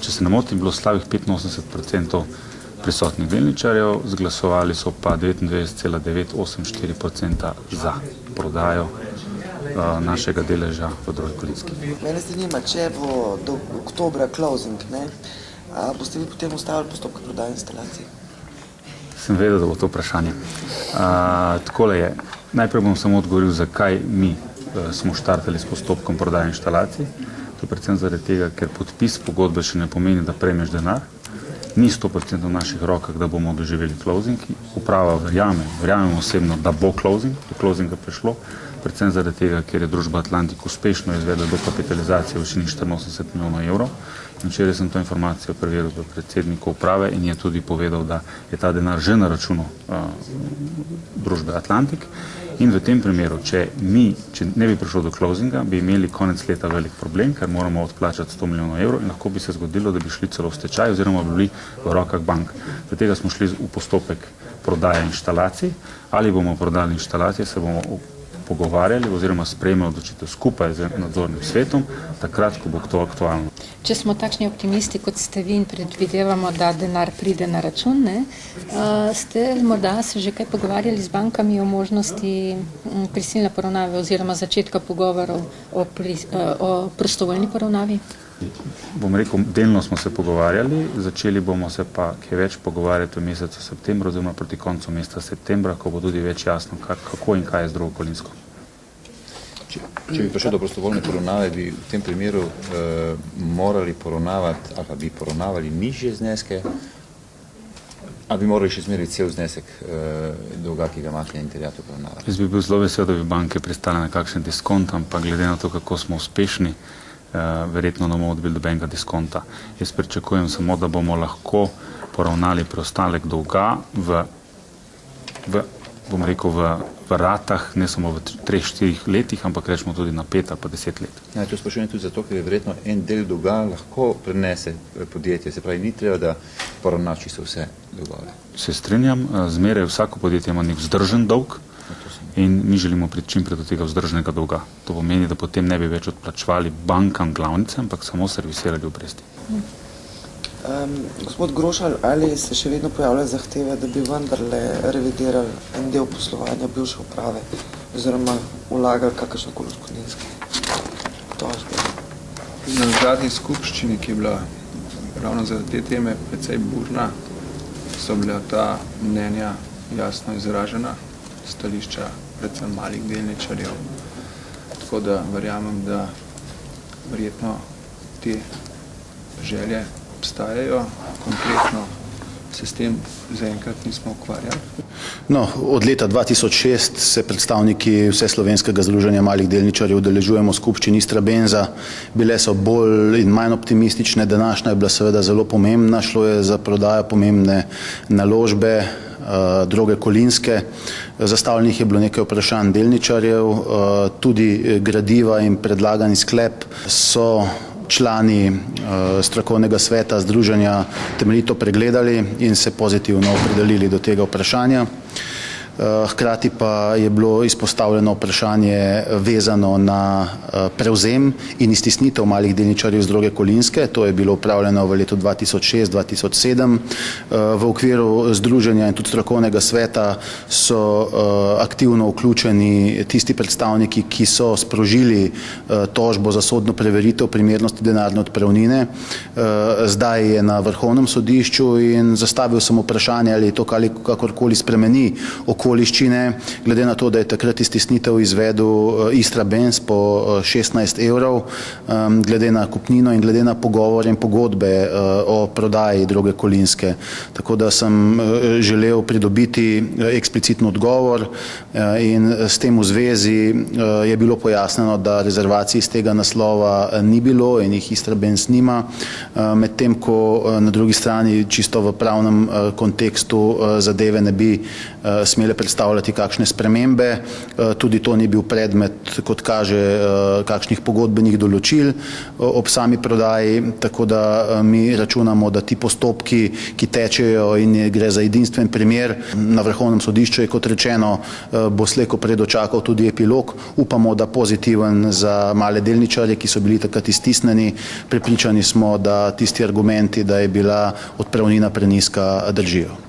Če se ne motim, bilo slabih 85% prisotnih delničarjev, zglasovali so pa 29,984% za prodajo našega deleža v Drugi Kolinski. Mene zanima, če bo do oktobra closing, boste vi potem ustavili postopke prodaje instalacij? Sem vedel, da bo to vprašanje. Takole je. Najprej bom samo odgovoril, zakaj mi smo štartali s postopkom prodaje inštalacij. To je predvsem zaradi tega, ker podpis pogodbe še ne pomeni, da prejmeš denar. Ni 100% v naših rokah, da bomo doživeli closing. Uprava verjamem osebno, da bo closing, do closinga prišlo, predvsem zaradi tega, ker je družba Atlantik uspešno izvedla dokapitalizacijo v višini 84 milijonov evrov. In včeraj sem to informacijo preveril do predsednika uprave in je tudi povedal, da je ta denar že na računu družbe Atlantik. In v tem primeru, če ne bi prišlo do closinga, bi imeli konec leta velik problem, ker moramo odplačati 100 milijonov evrov in lahko bi se zgodilo, da bi šli celo v stečaj oziroma bi bili v rokah bank. Zaradi tega smo šli v postopek prodaje inštalacij. Ali bomo prodali inštalacije, se bomo pogovarjali oziroma sprejemali odločitev skupaj z nadzornim svetom, takrat, ko bo to aktualno. Če smo takšni optimisti, kot ste vi in predvidevamo, da denar pride na račun, ste morda se že kaj pogovarjali z bankami o možnosti prisilne poravnave oziroma začetka pogovorov o prostovoljni poravnavi? Bom rekel, delno smo se pogovarjali, začeli bomo se pa kaj več pogovarjati v mesecu septembra oziroma proti koncu meseca septembra, ko bo tudi več jasno, kako in kaj je z Drugo Kolinsko. Če bi prišel do prostovoljne poravnave, bi v tem primeru morali poravnavati ali pa bi poravnavali nižje zneske, ali bi morali še zmeriti cel znesek dolga, ki ga makne in terjatev poravnavati? Jaz bi bil zelo vesel, da bi banke pristale na kakšen diskont, ampak glede na to, kako smo uspešni, verjetno ne bomo dobili dobenega diskonta. Jaz pričakujem samo, da bomo lahko poravnali preostalek dolga v ratah, ne samo v 3-4 letih, ampak rečemo tudi na 5 ali pa 10 let. To sprašujem tudi zato, ker je verjetno en del dolga lahko prenese podjetje, se pravi, ni treba, da poravna čisto vse dolgove. Se strinjam, zmeraj vsako podjetje ima nek vzdržen dolg in mi želimo priti čim prej do tega vzdržnega dolga. To pomeni, da potem ne bi več odplačevali bankam glavnice, ampak samo servisirali obresti. Gospod Grošelj, ali se še vedno pojavljajo zahteve, da bi vendarle revidirali en del poslovanja bivše uprave oziroma vlagali kakršnokoli odškodninske tožbe? Na zadnji skupščini, ki je bila ravno zaradi te teme precej burna, so bila ta mnenja jasno izražena, stališča predvsem malih delničarjev. Tako da verjamem, da verjetno te želje obstajajo, konkretno se s tem zaenkrat nismo ukvarjali. Od leta 2006 se predstavniki Vseslovenskega združenja malih delničarjev udeležujemo skupščini Istrabenza. Bile so bolj in manj optimistične, današnja je bila seveda zelo pomembna, šlo je za prodajo pomembne naložbe Druge Kolinske. Zastavljenih je bilo nekaj vprašanj delničarjev, tudi gradiva in predlagani sklep so člani strokovnega sveta združenja temeljito pregledali in se pozitivno opredelili do tega vprašanja. Hkrati pa je bilo izpostavljeno vprašanje vezano na prevzem in iztisnitev malih delničarjev z Druge Kolinske. To je bilo upravljeno v letu 2006-2007. V okviru združenja in tudi strokovnega sveta so aktivno vključeni tisti predstavniki, ki so sprožili tožbo za sodno preveritev primernosti denarne odpravnine. Zdaj je na Vrhovnem sodišču in zastavil sem vprašanje, ali to kakorkoli spremeni okoliščine, glede na to, da je takrat iztisnitev izvedel Istrabenz po 16 evrov, glede na kupnino in glede na pogovore in pogodbe o prodaji Druge Kolinske. Tako da sem želel pridobiti eksplicitno odgovor in s tem v zvezi je bilo pojasneno, da rezervacij iz tega naslova ni bilo in jih Istrabenz nima, medtem ko na drugi strani čisto v pravnem kontekstu zadeve ne bi smele predstavljati kakšne spremembe. Tudi to ni bil predmet, kot kaže, kakšnih pogodbenih določil ob sami prodaji, tako da mi računamo, da ti postopki, ki tečejo in gre za edinstven primer, na Vrhovnem sodišču je, kot rečeno, bo slej ko prej dočakal tudi epilog. Upamo, da pozitiven za male delničarje, ki so bili takrat iztisnjeni. Prepričani smo, da tisti argumenti, da je bila odpravnina prenizka, držijo.